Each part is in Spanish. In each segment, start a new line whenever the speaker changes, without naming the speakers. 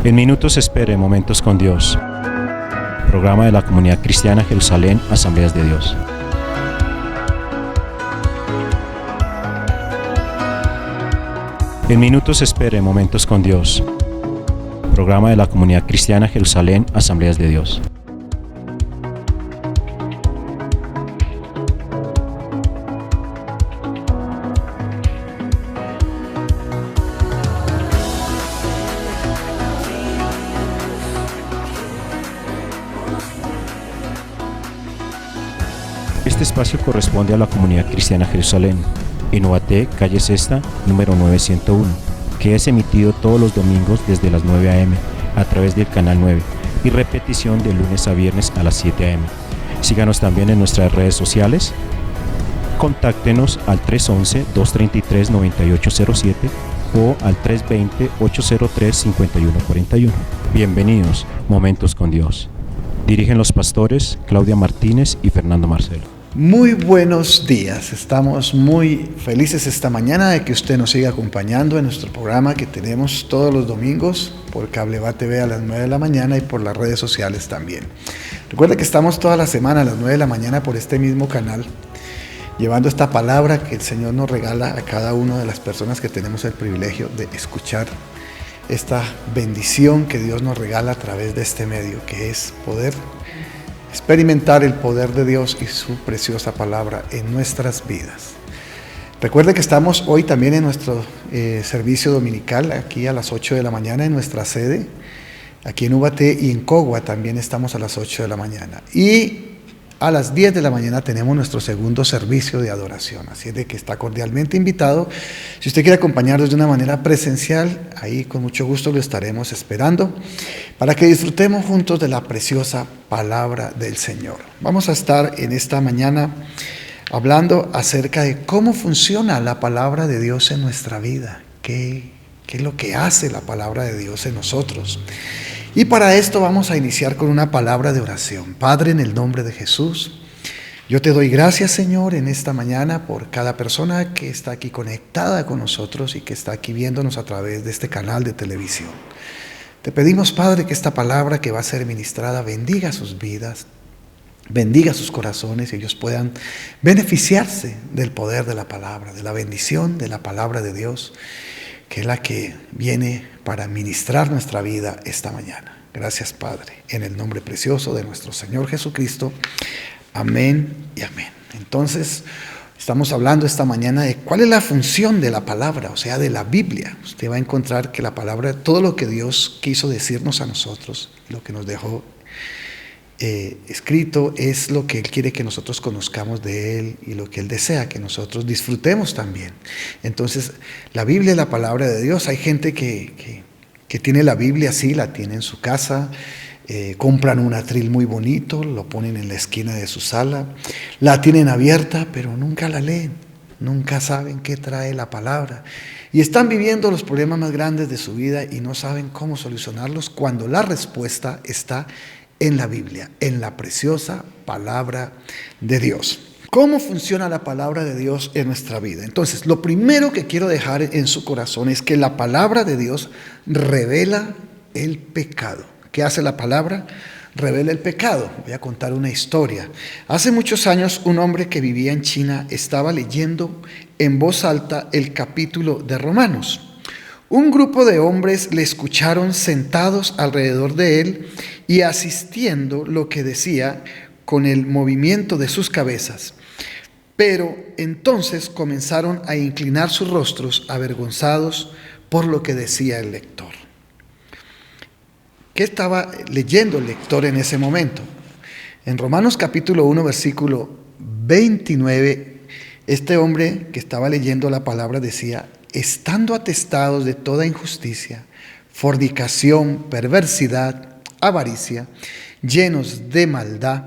En minutos espere Momentos con Dios. Programa de la Comunidad Cristiana Jerusalén, Asambleas de Dios. En minutos espere Momentos con Dios. Programa de la Comunidad Cristiana Jerusalén, Asambleas de Dios. Este espacio corresponde a la Comunidad Cristiana Jerusalén, en Ubaté, calle Sexta, número 901, que es emitido todos los domingos desde las 9 a.m. a través del canal 9 y repetición de lunes a viernes a las 7 a.m. Síganos también en nuestras redes sociales. Contáctenos al 311-233-9807 o al 320-803-5141. Bienvenidos, Momentos con Dios. Dirigen los pastores Claudia Martínez y Fernando Marcelo.
Muy buenos días, estamos muy felices esta mañana de que usted nos siga acompañando en nuestro programa que tenemos todos los domingos por Cableva TV a las 9 de la mañana y por las redes sociales también. Recuerda que estamos toda la semana a las 9 de la mañana por este mismo canal, llevando esta palabra que el Señor nos regala a cada una de las personas que tenemos el privilegio de escuchar esta bendición que Dios nos regala a través de este medio, que es poder experimentar el poder de Dios y su preciosa palabra en nuestras vidas. Recuerde que estamos hoy también en nuestro servicio dominical, aquí a las 8 de la mañana en nuestra sede, aquí en Ubaté, y en Cogua también estamos a las 8 de la mañana. Y a las 10 de la mañana tenemos nuestro segundo servicio de adoración, así es de que está cordialmente invitado. Si usted quiere acompañarnos de una manera presencial, ahí con mucho gusto lo estaremos esperando para que disfrutemos juntos de la preciosa palabra del Señor. Vamos a estar en esta mañana hablando acerca de cómo funciona la palabra de Dios en nuestra vida, qué es lo que hace la palabra de Dios en nosotros. Y para esto vamos a iniciar con una palabra de oración. Padre, en el nombre de Jesús, yo te doy gracias, Señor, en esta mañana por cada persona que está aquí conectada con nosotros y que está aquí viéndonos a través de este canal de televisión. Te pedimos, Padre, que esta palabra que va a ser ministrada bendiga sus vidas, bendiga sus corazones y ellos puedan beneficiarse del poder de la palabra, de la bendición de la palabra de Dios, que es la que viene para ministrar nuestra vida esta mañana. Gracias, Padre, en el nombre precioso de nuestro Señor Jesucristo. Amén y amén. Entonces, estamos hablando esta mañana de cuál es la función de la palabra, o sea, de la Biblia. Usted va a encontrar que la palabra, todo lo que Dios quiso decirnos a nosotros, lo que nos dejó escrito, es lo que Él quiere que nosotros conozcamos de Él y lo que Él desea que nosotros disfrutemos también. Entonces, la Biblia es la palabra de Dios. Hay gente que tiene la Biblia así, la tiene en su casa, compran un atril muy bonito, lo ponen en la esquina de su sala, la tienen abierta, pero nunca la leen, nunca saben qué trae la palabra. Y están viviendo los problemas más grandes de su vida y no saben cómo solucionarlos cuando la respuesta está en la Biblia, en la preciosa palabra de Dios. ¿Cómo funciona la palabra de Dios en nuestra vida? Entonces, lo primero que quiero dejar en su corazón es que la palabra de Dios revela el pecado. ¿Qué hace la palabra? Revela el pecado. Voy a contar una historia. Hace muchos años, un hombre que vivía en China estaba leyendo en voz alta el capítulo de Romanos. Un grupo de hombres le escucharon sentados alrededor de él y asistiendo lo que decía con el movimiento de sus cabezas. Pero entonces comenzaron a inclinar sus rostros avergonzados por lo que decía el lector. ¿Qué estaba leyendo el lector en ese momento? En Romanos capítulo 1, versículo 29, este hombre que estaba leyendo la palabra decía: estando atestados de toda injusticia, fornicación, perversidad, avaricia, llenos de maldad,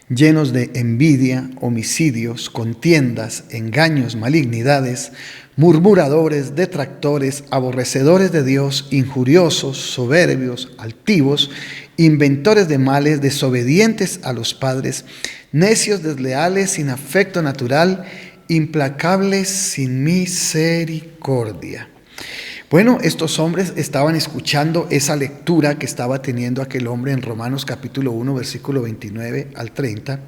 llenos de envidia, homicidios, contiendas, engaños, malignidades, murmuradores, detractores, aborrecedores de Dios, injuriosos, soberbios, altivos, inventores de males, desobedientes a los padres, necios, desleales, sin afecto natural, implacables, sin misericordia. Bueno, estos hombres estaban escuchando esa lectura que estaba teniendo aquel hombre en Romanos capítulo 1, versículo 29 al 30.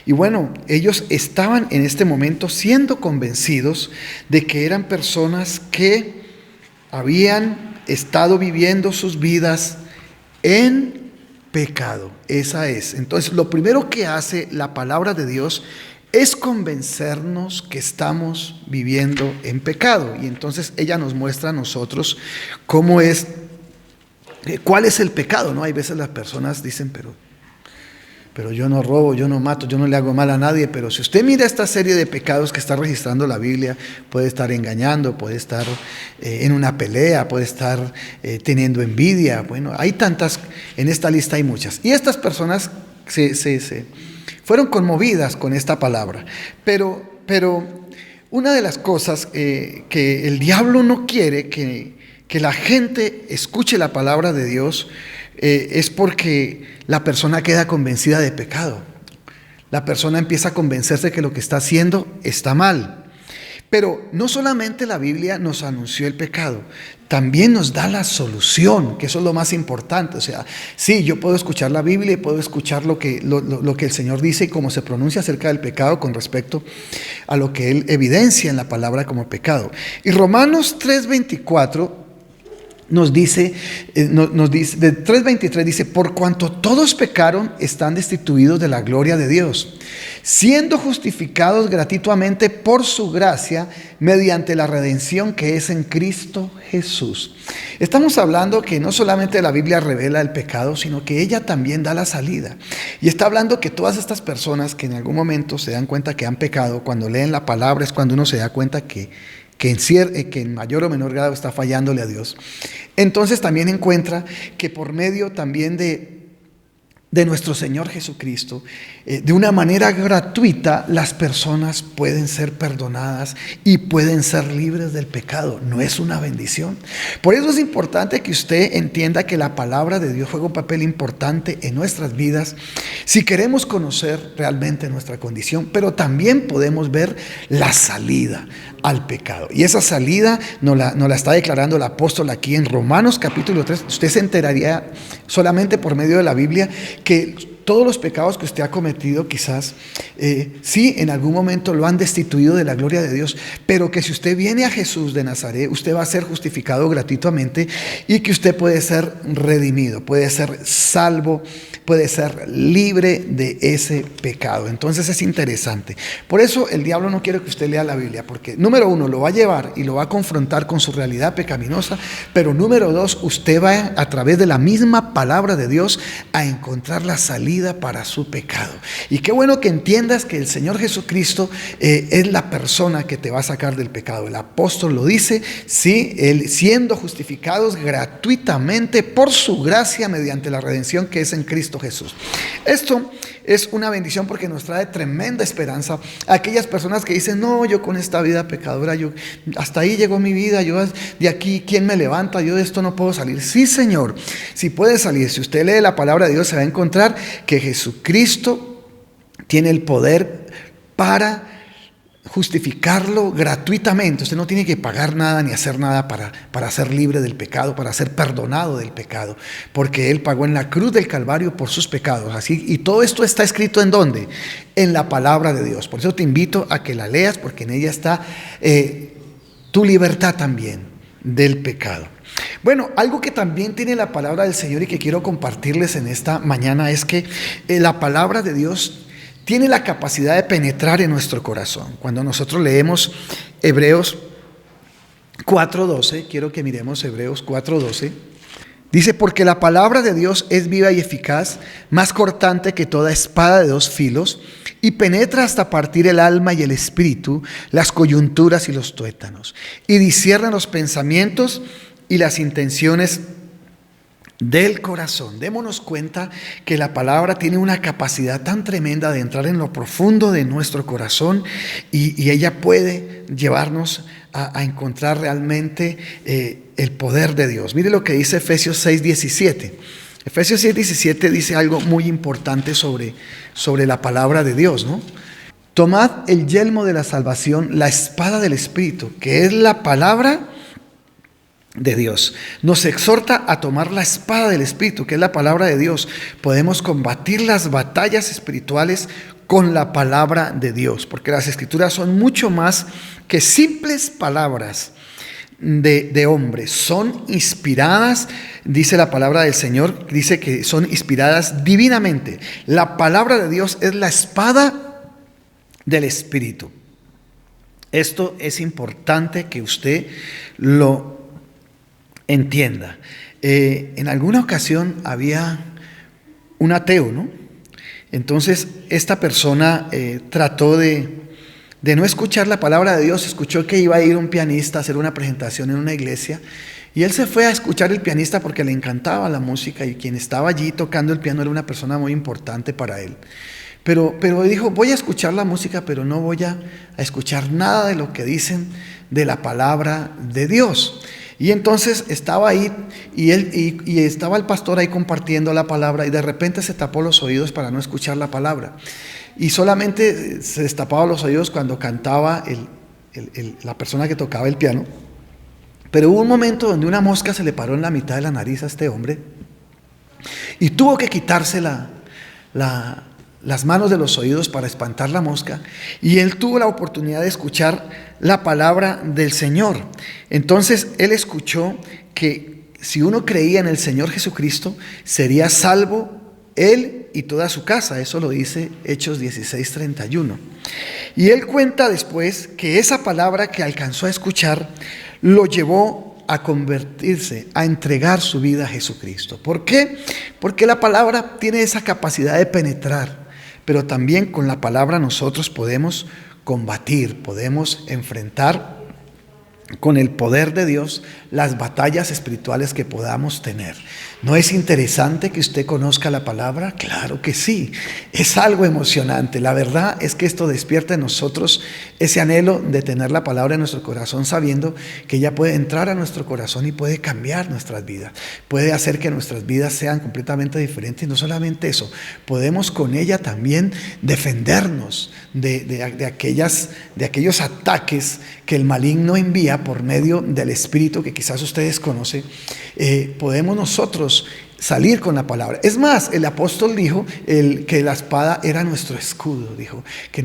Y bueno, ellos estaban en este momento siendo convencidos de que eran personas que habían estado viviendo sus vidas en pecado. Esa es. Entonces, lo primero que hace la palabra de Dios es convencernos que estamos viviendo en pecado. Y entonces ella nos muestra a nosotros cómo es, cuál es el pecado, ¿no? Hay veces las personas dicen, pero yo no robo, yo no mato, yo no le hago mal a nadie. Pero si usted mira esta serie de pecados que está registrando la Biblia, puede estar engañando, puede estar en una pelea, puede estar teniendo envidia. Bueno, hay tantas, en esta lista hay muchas. Y estas personas fueron conmovidas con esta palabra. Pero una de las cosas que el diablo no quiere que la gente escuche la palabra de Dios es porque la persona queda convencida de pecado. La persona empieza a convencerse que lo que está haciendo está mal. Pero no solamente la Biblia nos anunció el pecado, también nos da la solución, que eso es lo más importante. O sea, sí, yo puedo escuchar la Biblia y puedo escuchar lo que el Señor dice y cómo se pronuncia acerca del pecado con respecto a lo que Él evidencia en la palabra como pecado. Y Romanos 3:24 nos dice, de 3:23 dice, por cuanto todos pecaron, están destituidos de la gloria de Dios, siendo justificados gratuitamente por su gracia, mediante la redención que es en Cristo Jesús. Estamos hablando que no solamente la Biblia revela el pecado, sino que ella también da la salida. Y está hablando que todas estas personas que en algún momento se dan cuenta que han pecado, cuando leen la palabra es cuando uno se da cuenta que en mayor o menor grado está fallándole a Dios. Entonces también encuentra que por medio también de nuestro Señor Jesucristo, de una manera gratuita, las personas pueden ser perdonadas y pueden ser libres del pecado. ¿No es una bendición? Por eso es importante que usted entienda que la palabra de Dios juega un papel importante en nuestras vidas si queremos conocer realmente nuestra condición, pero también podemos ver la salida al pecado. Y esa salida nos la está declarando el apóstol aquí en Romanos capítulo 3. Usted se enteraría solamente por medio de la Biblia que todos los pecados que usted ha cometido quizás sí en algún momento lo han destituido de la gloria de Dios, pero que si usted viene a Jesús de Nazaret, usted va a ser justificado gratuitamente y que usted puede ser redimido, puede ser salvo, puede ser libre de ese pecado. Entonces es interesante. Por eso el diablo no quiere que usted lea la Biblia, porque número uno, lo va a llevar y lo va a confrontar con su realidad pecaminosa, pero número dos, usted va a través de la misma palabra de Dios a encontrar la salida para su pecado. Y qué bueno que entiendas que el Señor Jesucristo es la persona que te va a sacar del pecado. El apóstol lo dice, sí, él siendo justificados gratuitamente por su gracia mediante la redención que es en Cristo Jesús. Esto es una bendición porque nos trae tremenda esperanza a aquellas personas que dicen, no, yo con esta vida pecadora, yo hasta ahí llegó mi vida, yo de aquí, ¿quién me levanta? Yo de esto no puedo salir. Sí, Señor, sí puede salir. Si usted lee la palabra de Dios, se va a encontrar que Jesucristo tiene el poder para justificarlo gratuitamente. Usted no tiene que pagar nada ni hacer nada para ser libre del pecado, para ser perdonado del pecado, porque Él pagó en la cruz del Calvario por sus pecados. Así, y todo esto está escrito ¿en dónde? En la palabra de Dios. Por eso te invito a que la leas, porque en ella está tu libertad también del pecado. Bueno, algo que también tiene la palabra del Señor y que quiero compartirles en esta mañana es que la palabra de Dios tiene la capacidad de penetrar en nuestro corazón. Cuando nosotros leemos Hebreos 4:12, quiero que miremos Hebreos 4:12, dice, porque la palabra de Dios es viva y eficaz, más cortante que toda espada de dos filos, y penetra hasta partir el alma y el espíritu, las coyunturas y los tuétanos, y discierne los pensamientos y las intenciones del corazón. Démonos cuenta que la palabra tiene una capacidad tan tremenda de entrar en lo profundo de nuestro corazón y ella puede llevarnos a encontrar realmente el poder de Dios. Mire lo que dice Efesios 6:17. Efesios 6:17 dice algo muy importante sobre la palabra de Dios, ¿no? Tomad el yelmo de la salvación, la espada del Espíritu, que es la palabra de Dios. Nos exhorta a tomar la espada del Espíritu, que es la palabra de Dios. Podemos combatir las batallas espirituales con la palabra de Dios, porque las Escrituras son mucho más que simples palabras de hombres. Son inspiradas, dice la palabra del Señor, dice que son inspiradas divinamente. La palabra de Dios es la espada del Espíritu. Esto es importante que usted lo entienda. En alguna ocasión había un ateo, ¿no? Entonces esta persona trató de no escuchar la palabra de Dios. Escuchó que iba a ir un pianista a hacer una presentación en una iglesia, y él se fue a escuchar el pianista porque le encantaba la música, y quien estaba allí tocando el piano era una persona muy importante para él. Pero dijo, voy a escuchar la música, pero no voy a escuchar nada de lo que dicen de la palabra de Dios. Y entonces estaba ahí y estaba el pastor ahí compartiendo la palabra, y de repente se tapó los oídos para no escuchar la palabra. Y solamente se destapaba los oídos cuando cantaba la persona que tocaba el piano. Pero hubo un momento donde una mosca se le paró en la mitad de la nariz a este hombre, y tuvo que quitarse las manos de los oídos para espantar la mosca, y él tuvo la oportunidad de escuchar la palabra del Señor. Entonces él escuchó que si uno creía en el Señor Jesucristo, sería salvo él y toda su casa. Eso lo dice Hechos 16:31. Y él cuenta después que esa palabra que alcanzó a escuchar lo llevó a convertirse, a entregar su vida a Jesucristo. ¿Por qué? Porque la palabra tiene esa capacidad de penetrar, pero también con la palabra nosotros podemos combatir, podemos enfrentar con el poder de Dios las batallas espirituales que podamos tener. ¿No es interesante que usted conozca la palabra? Claro que sí, es algo emocionante. La verdad es que esto despierta en nosotros ese anhelo de tener la palabra en nuestro corazón, sabiendo que ella puede entrar a nuestro corazón y puede cambiar nuestras vidas, puede hacer que nuestras vidas sean completamente diferentes. Y no solamente eso, podemos con ella también defendernos de aquellos ataques que el maligno envía por medio del Espíritu, que quizás ustedes conocen. Podemos nosotros salir con la palabra. Es más, el apóstol dijo que la espada era nuestro escudo. Dijo que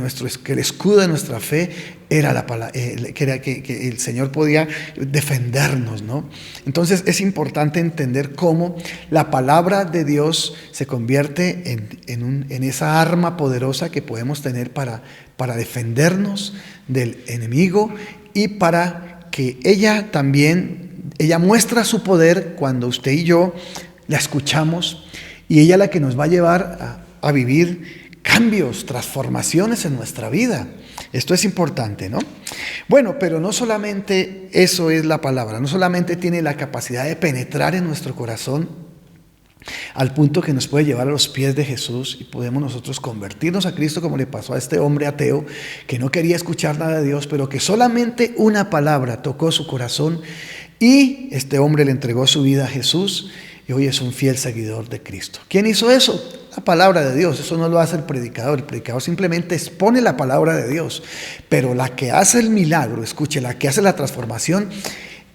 el escudo de nuestra fe era la palabra, que el Señor podía defendernos, ¿no? Entonces es importante entender cómo la palabra de Dios se convierte en esa arma poderosa que podemos tener para defendernos del enemigo, y para que ella muestra su poder cuando usted y yo la escuchamos, y ella es la que nos va a llevar a vivir cambios, transformaciones en nuestra vida. Esto es importante, ¿no? Bueno, pero no solamente eso es la palabra, no solamente tiene la capacidad de penetrar en nuestro corazón al punto que nos puede llevar a los pies de Jesús, y podemos nosotros convertirnos a Cristo, como le pasó a este hombre ateo que no quería escuchar nada de Dios, pero que solamente una palabra tocó su corazón, y este hombre le entregó su vida a Jesús, y hoy es un fiel seguidor de Cristo. ¿Quién hizo eso? La palabra de Dios. Eso no lo hace el predicador. El predicador simplemente expone la palabra de Dios, pero la que hace el milagro, escuche, la que hace la transformación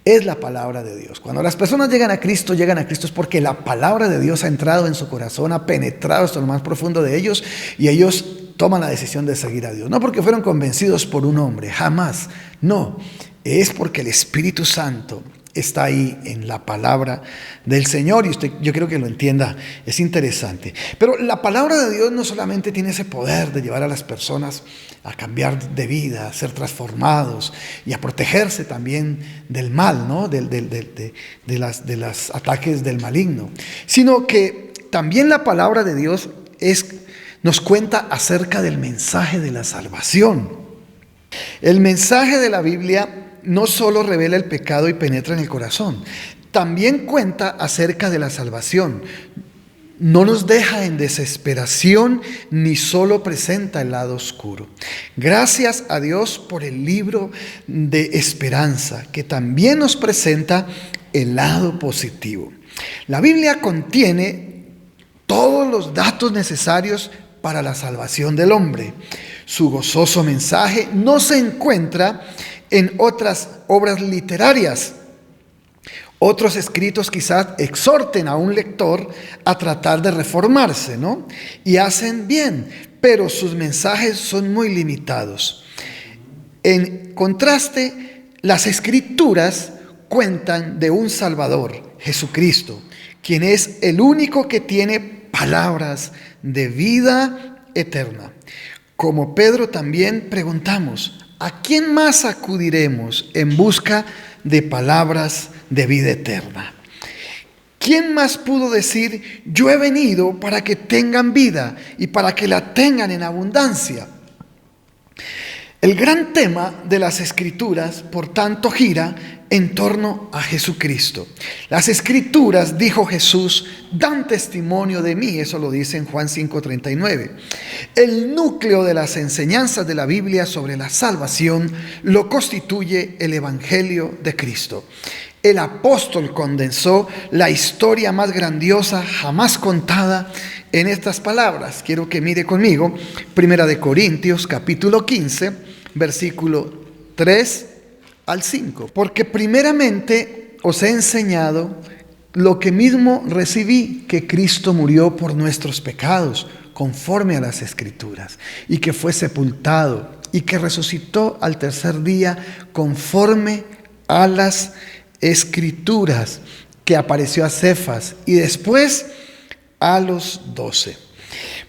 es la palabra de Dios. Cuando las personas llegan a Cristo es porque la palabra de Dios ha entrado en su corazón, ha penetrado hasta lo más profundo de ellos, y ellos toman la decisión de seguir a Dios. No porque fueron convencidos por un hombre, jamás. No, es porque el Espíritu Santo está ahí en la palabra del Señor, y usted, yo creo que lo entienda, es interesante. Pero la palabra de Dios no solamente tiene ese poder de llevar a las personas a cambiar de vida, a ser transformados y a protegerse también del mal, ¿no? de los ataques del maligno, sino que también la palabra de Dios nos cuenta acerca del mensaje de la salvación. El mensaje de la Biblia no solo revela el pecado y penetra en el corazón, también cuenta acerca de la salvación. No nos deja en desesperación, ni solo presenta el lado oscuro. Gracias a Dios por el libro de esperanza, que también nos presenta el lado positivo. La Biblia contiene todos los datos necesarios para la salvación del hombre. Su gozoso mensaje no se encuentra en otras obras literarias Otros escritos quizás exhorten a un lector a tratar de reformarse, ¿no? Y hacen bien, pero sus mensajes son muy limitados. En contraste, las Escrituras cuentan de un Salvador, Jesucristo, quien es el único que tiene palabras de vida eterna. Como Pedro también preguntamos, ¿a quién más acudiremos en busca de palabras de vida eterna? ¿Quién más pudo decir, yo he venido para que tengan vida y para que la tengan en abundancia? El gran tema de las Escrituras, por tanto, gira en torno a Jesucristo. Las Escrituras, dijo Jesús, dan testimonio de mí. Eso lo dice en Juan 5:39. El núcleo de las enseñanzas de la Biblia sobre la salvación lo constituye el Evangelio de Cristo. El apóstol condensó la historia más grandiosa jamás contada en estas palabras. Quiero que mire conmigo, 1 Corintios capítulo 15, versículo 3 al 5. Porque primeramente os he enseñado lo que mismo recibí, que Cristo murió por nuestros pecados, conforme a las Escrituras, y que fue sepultado, y que resucitó al tercer día, conforme a las Escrituras, que apareció a Cefas y después a los 12.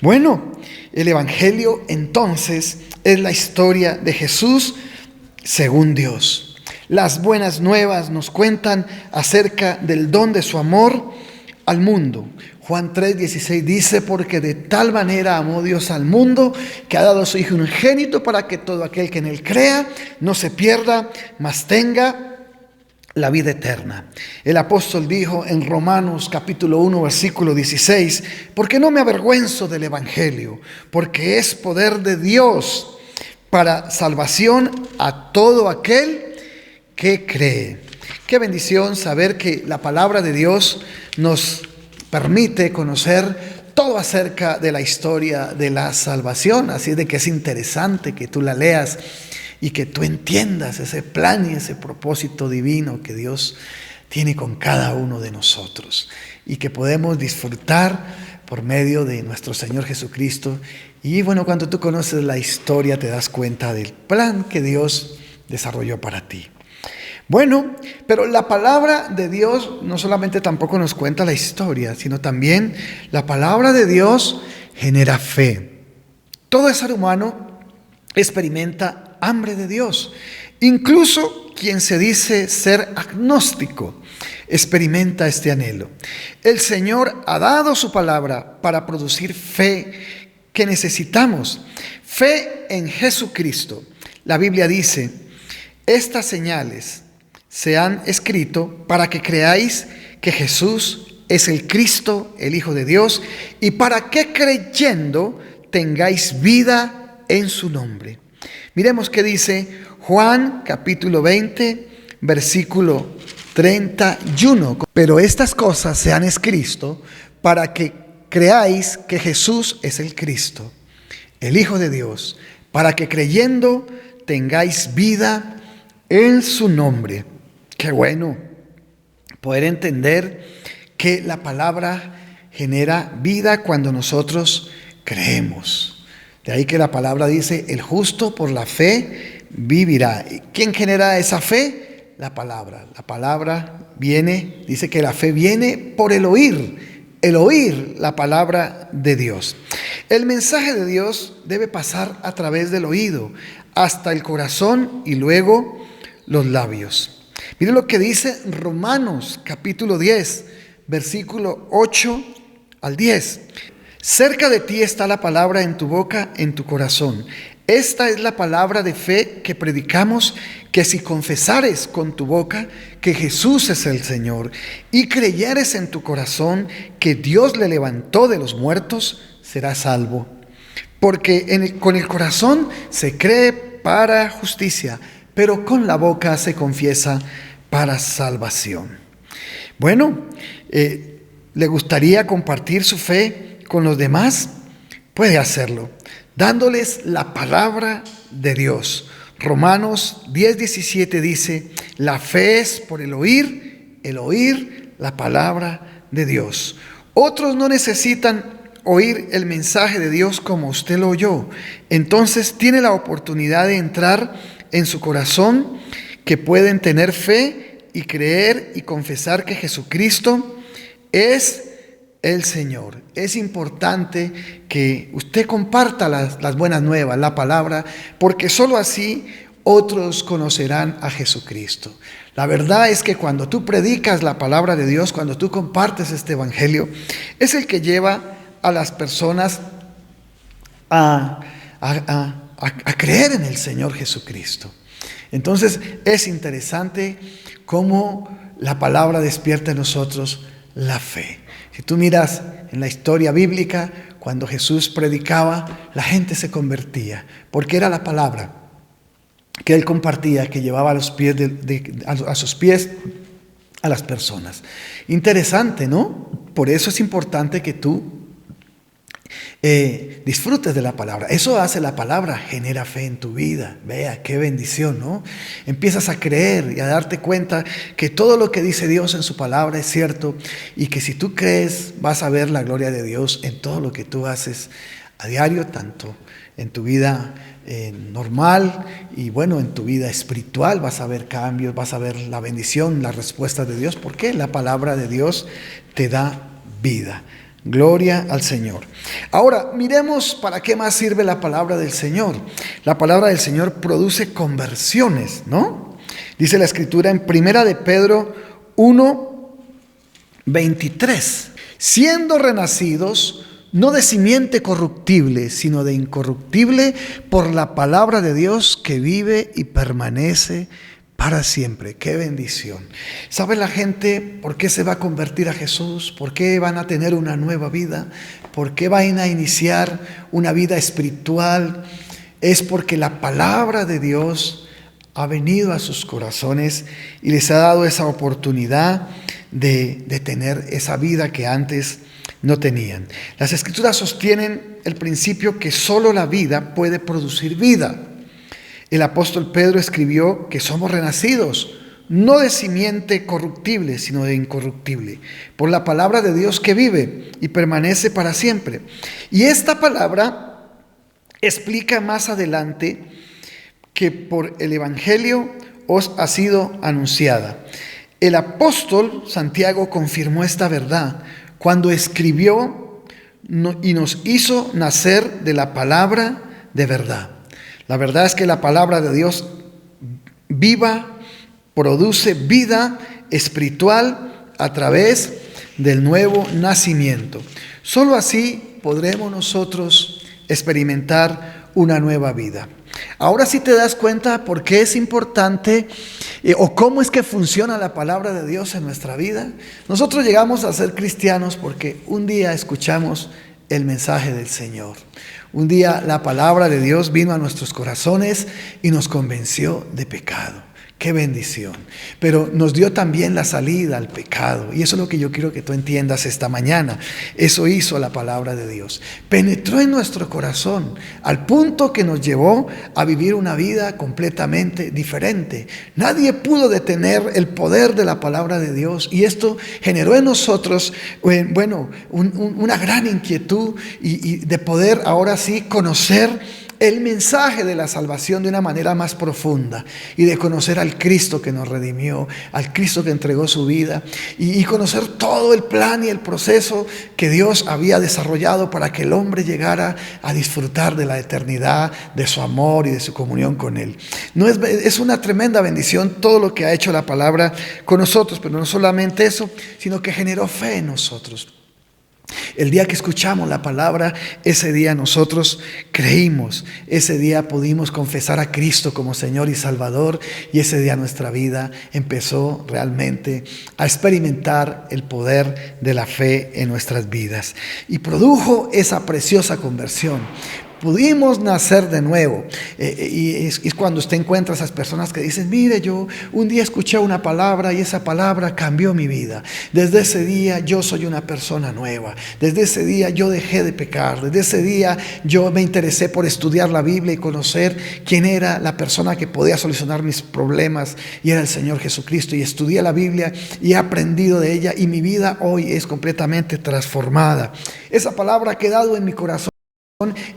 Bueno, el Evangelio entonces es la historia de Jesús según Dios. Las buenas nuevas nos cuentan acerca del don de su amor al mundo. Juan 3:16 dice, porque de tal manera amó Dios al mundo, que ha dado a su Hijo unigénito, para que todo aquel que en él crea no se pierda, mas tenga la vida eterna. El apóstol dijo en Romanos capítulo 1 versículo 16, porque no me avergüenzo del Evangelio, porque es poder de Dios para salvación a todo aquel que cree. Qué bendición saber que la palabra de Dios nos permite conocer todo acerca de la historia de la salvación. Así es de que es interesante que tú la leas y que tú entiendas ese plan y ese propósito divino que Dios tiene con cada uno de nosotros y que podemos disfrutar por medio de nuestro Señor Jesucristo. Y bueno, cuando tú conoces la historia te das cuenta del plan que Dios desarrolló para ti. Bueno, pero la palabra de Dios no solamente tampoco nos cuenta la historia, sino también la palabra de Dios genera fe. Todo ser humano experimenta hambre de Dios. Incluso quien se dice ser agnóstico experimenta este anhelo. El Señor ha dado su palabra para producir fe que necesitamos. Fe en Jesucristo. La Biblia dice, estas señales se han escrito para que creáis que Jesús es el Cristo, el Hijo de Dios, y para que creyendo tengáis vida en su nombre. Miremos qué dice Juan capítulo 20, versículo 31. Pero estas cosas se han escrito para que creáis que Jesús es el Cristo, el Hijo de Dios, para que creyendo tengáis vida en su nombre. Qué bueno poder entender que la palabra genera vida cuando nosotros creemos. De ahí que la palabra dice, el justo por la fe vivirá. ¿Quién genera esa fe? La palabra. La palabra viene, dice que la fe viene por el oír la palabra de Dios. El mensaje de Dios debe pasar a través del oído, hasta el corazón y luego los labios. Mire lo que dice Romanos capítulo 10, versículo 8 al 10. Cerca de ti está la palabra en tu boca, en tu corazón. Esta es la palabra de fe que predicamos, que si confesares con tu boca que Jesús es el Señor y creyeres en tu corazón que Dios le levantó de los muertos, serás salvo. Porque con el corazón se cree para justicia, pero con la boca se confiesa para salvación. Bueno, ¿le gustaría compartir su fe con los demás? Puede hacerlo, dándoles la palabra de Dios. Romanos 10:17 dice, la fe es por el oír el oír la palabra de Dios. Otros no necesitan oír el mensaje de Dios como usted lo oyó. Entonces tiene la oportunidad de entrar en su corazón, que pueden tener fe y creer y confesar que Jesucristo es el Señor. Es importante que usted comparta las buenas nuevas, la palabra, porque solo así otros conocerán a Jesucristo. La verdad es que cuando tú predicas la palabra de Dios, cuando tú compartes este evangelio, es el que lleva a las personas a creer en el Señor Jesucristo. Entonces es interesante cómo la palabra despierta en nosotros la fe. Si tú miras en la historia bíblica, cuando Jesús predicaba, la gente se convertía, porque era la palabra que Él compartía, que llevaba a los pies a sus pies a las personas. Interesante, ¿no? Por eso es importante que tú disfrutes de la palabra. Eso hace la palabra, genera fe en tu vida. Vea, qué bendición, ¿no? Empiezas a creer y a darte cuenta que todo lo que dice Dios en su palabra es cierto, y que si tú crees vas a ver la gloria de Dios en todo lo que tú haces a diario, tanto en tu vida normal y bueno, en tu vida espiritual vas a ver cambios, vas a ver la bendición, la respuesta de Dios, porque la palabra de Dios te da vida. Gloria al Señor. Ahora, miremos para qué más sirve la palabra del Señor. La palabra del Señor produce conversiones, ¿no? Dice la Escritura en 1 de Pedro 1:23. Siendo renacidos, no de simiente corruptible, sino de incorruptible, por la palabra de Dios que vive y permanece para siempre. ¡Qué bendición! ¿Sabe la gente por qué se va a convertir a Jesús? ¿Por qué van a tener una nueva vida? ¿Por qué van a iniciar una vida espiritual? Es porque la palabra de Dios ha venido a sus corazones y les ha dado esa oportunidad de tener esa vida que antes no tenían. Las Escrituras sostienen el principio que solo la vida puede producir vida. El apóstol Pedro escribió que somos renacidos, no de simiente corruptible, sino de incorruptible, por la palabra de Dios que vive y permanece para siempre. Y esta palabra explica más adelante que por el evangelio os ha sido anunciada. El apóstol Santiago confirmó esta verdad cuando escribió y nos hizo nacer de la palabra de verdad. La verdad es que la palabra de Dios viva, produce vida espiritual a través del nuevo nacimiento. Solo así podremos nosotros experimentar una nueva vida. Ahora sí te das cuenta por qué es importante o cómo es que funciona la palabra de Dios en nuestra vida. Nosotros llegamos a ser cristianos porque un día escuchamos el mensaje del Señor. Un día la palabra de Dios vino a nuestros corazones y nos convenció de pecado. ¡Qué bendición! Pero nos dio también la salida al pecado. Y eso es lo que yo quiero que tú entiendas esta mañana. Eso hizo la palabra de Dios. Penetró en nuestro corazón al punto que nos llevó a vivir una vida completamente diferente. Nadie pudo detener el poder de la palabra de Dios. Y esto generó en nosotros, una gran inquietud y de poder ahora sí conocer el mensaje de la salvación de una manera más profunda y de conocer al Cristo que nos redimió, al Cristo que entregó su vida y conocer todo el plan y el proceso que Dios había desarrollado para que el hombre llegara a disfrutar de la eternidad, de su amor y de su comunión con Él. Es una tremenda bendición todo lo que ha hecho la palabra con nosotros, pero no solamente eso, sino que generó fe en nosotros. El día que escuchamos la palabra, ese día nosotros creímos, ese día pudimos confesar a Cristo como Señor y Salvador, y ese día nuestra vida empezó realmente a experimentar el poder de la fe en nuestras vidas y produjo esa preciosa conversión. pudimos nacer de nuevo. Y es cuando usted encuentra a esas personas que dicen, mire, yo un día escuché una palabra y esa palabra cambió mi vida. Desde ese día yo soy una persona nueva. Desde ese día yo dejé de pecar. Desde ese día yo me interesé por estudiar la Biblia y conocer quién era la persona que podía solucionar mis problemas, y era el Señor Jesucristo. Y estudié la Biblia y he aprendido de ella, y mi vida hoy es completamente transformada. Esa palabra ha quedado en mi corazón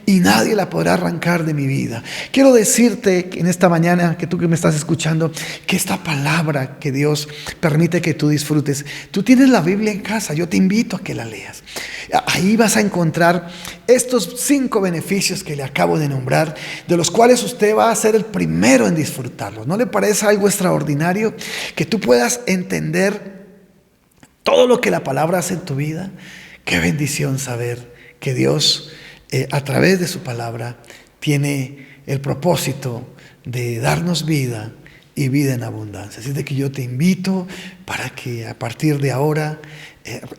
y nadie la podrá arrancar de mi vida. Quiero decirte que en esta mañana, que tú que me estás escuchando, que esta palabra que Dios permite que tú disfrutes, tú tienes la Biblia en casa, yo te invito a que la leas. Ahí vas a encontrar estos 5 beneficios que le acabo de nombrar, de los cuales usted va a ser el primero en disfrutarlos. ¿No le parece algo extraordinario que tú puedas entender todo lo que la palabra hace en tu vida? Qué bendición saber que Dios, a través de su palabra, tiene el propósito de darnos vida y vida en abundancia. Así de que yo te invito para que a partir de ahora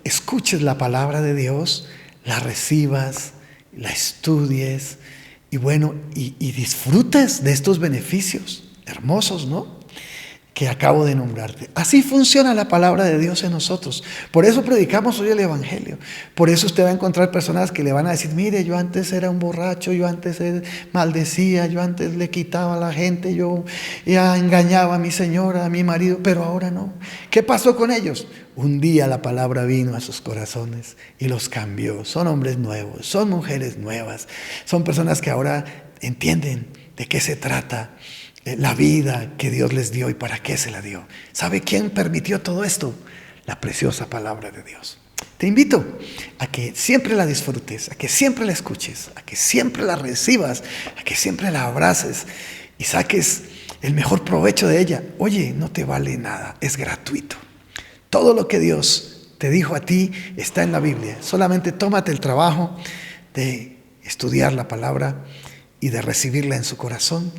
escuches la palabra de Dios, la recibas, la estudies y bueno, y disfrutes de estos beneficios hermosos, ¿no?, que acabo de nombrarte. Así funciona la palabra de Dios en nosotros. Por eso predicamos hoy el Evangelio. Por eso usted va a encontrar personas que le van a decir, mire, yo antes era un borracho, yo antes maldecía, yo antes le quitaba a la gente, yo ya engañaba a mi señora, a mi marido, pero ahora no. ¿Qué pasó con ellos? Un día la palabra vino a sus corazones y los cambió. Son hombres nuevos, son mujeres nuevas, son personas que ahora entienden de qué se trata la vida que Dios les dio y para qué se la dio. ¿Sabe quién permitió todo esto? La preciosa palabra de Dios. Te invito a que siempre la disfrutes, a que siempre la escuches, a que siempre la recibas, a que siempre la abraces y saques el mejor provecho de ella. Oye, no te vale nada, es gratuito. Todo lo que Dios te dijo a ti está en la Biblia. Solamente tómate el trabajo de estudiar la palabra y de recibirla en su corazón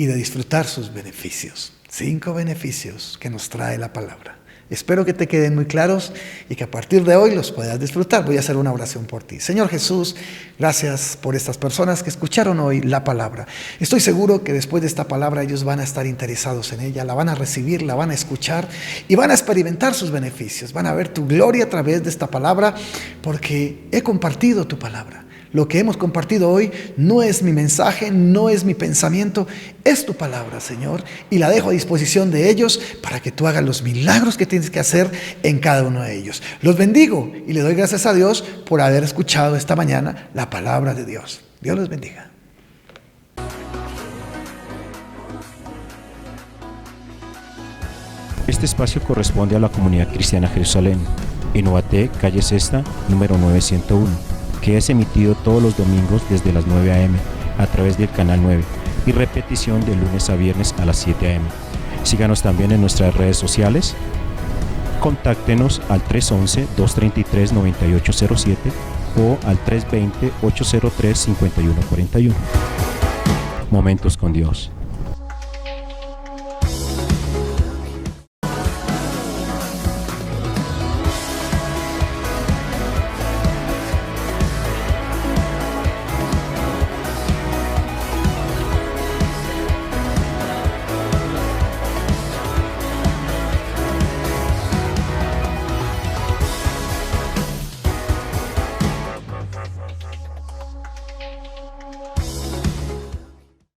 y de disfrutar sus beneficios. 5 beneficios que nos trae la palabra. Espero que te queden muy claros y que a partir de hoy los puedas disfrutar. Voy a hacer una oración por ti. Señor Jesús, gracias por estas personas que escucharon hoy la palabra. Estoy seguro que después de esta palabra ellos van a estar interesados en ella, la van a recibir, la van a escuchar y van a experimentar sus beneficios. Van a ver tu gloria a través de esta palabra porque he compartido tu palabra. Lo que hemos compartido hoy no es mi mensaje, no es mi pensamiento, es tu palabra, Señor, y la dejo a disposición de ellos para que tú hagas los milagros que tienes que hacer en cada uno de ellos. Los bendigo y le doy gracias a Dios por haber escuchado esta mañana la palabra de Dios. Dios los bendiga.
Este espacio corresponde a la Comunidad Cristiana Jerusalén, en Ubaté, calle Sexta, número 901. Que es emitido todos los domingos desde las 9 a.m. a través del canal 9 y repetición de lunes a viernes a las 7 a.m. Síganos también en nuestras redes sociales. Contáctenos al 311-233-9807 o al 320-803-5141. Momentos con Dios.